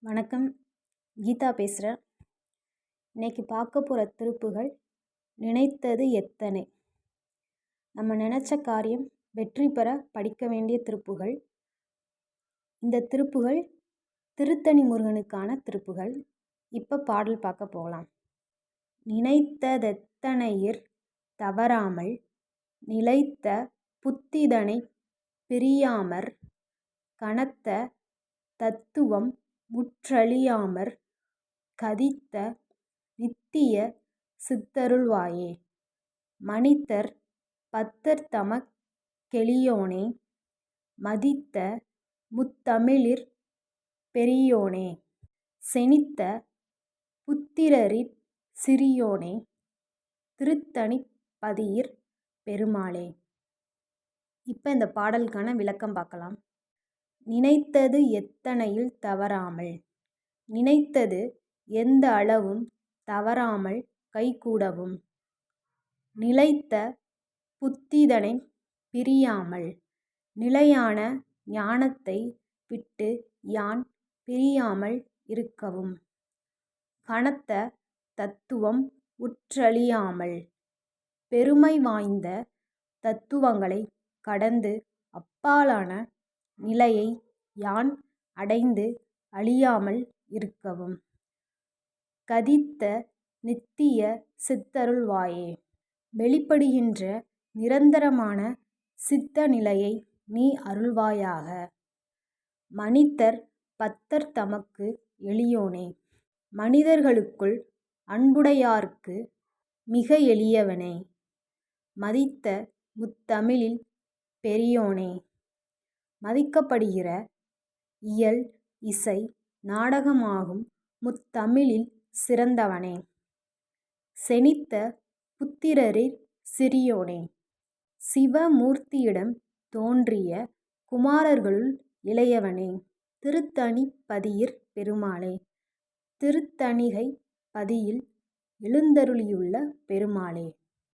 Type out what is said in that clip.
வணக்கம், கீதா பேசுகிறேன். இன்னைக்கு பார்க்க போகிற திருப்புகள் நினைத்தது எத்தனை. நம்ம நினச்ச காரியம் வெற்றி பெற படிக்க வேண்டிய திருப்புகள். இந்த திருப்புகள் திருத்தணி முருகனுக்கான திருப்புகள். இப்போ பாடல் பார்க்க போகலாம். நினைத்ததெத்தனையிற் தவறாமல் நிலைத்த புத்திதனை பிரியாமற் கனத்த தத்துவம் முற்றழியாமற் கதித்த நித்திய சித்தருள்வாயே. மனிதர் பத்தர்தமக் கெளியோனே மதித்த முத்தமிழிற் பெரியோனே செனித்த புத்திரரிற் சிறியோனே திருத்தணிப் பதியிற் பெருமாளே. இப்போ இந்த பாடலுக்கான விளக்கம் பார்க்கலாம். நினைத்தது எத்தனையில் தவறாமல். நினைத்தது எந்த அளவும் தவறாமல் கைகூடவும். நிலைத்த புத்திதனை பிரியாமல். நிலையான ஞானத்தை விட்டு யான் பிரியாமல் இருக்கவும். கனத்த தத்துவம் உற்றழியாமல். பெருமை வாய்ந்த தத்துவங்களை கடந்து அப்பாலான நிலையை யான் அடைந்து அழியாமல் இருக்கவும். கதித்த நித்திய சித்தருள்வாயே. வெளிப்படுகின்ற நிரந்தரமான சித்த நிலையை நீ அருள்வாயாக. மனிதர் பத்தர் தமக்கு எளியோனே. மனிதர்களுக்குள் அன்புடையார்க்கு மிக எளியவனே. மதித்த முத்தமிழில் பெரியோனே. மதிக்கப்படுகிற இயல் இசை நாடகமாகும் முத்தமிழில் சிறந்தவனே. செனித்த புத்திரரிற் சிறியோனே. சிவமூர்த்தியிடம் தோன்றிய குமாரர்களுள் இளையவனே. திருத்தணிப் பதியிற் பெருமாளே. திருத்தணிகை பதியில் எழுந்தருளியுள்ள பெருமாளே.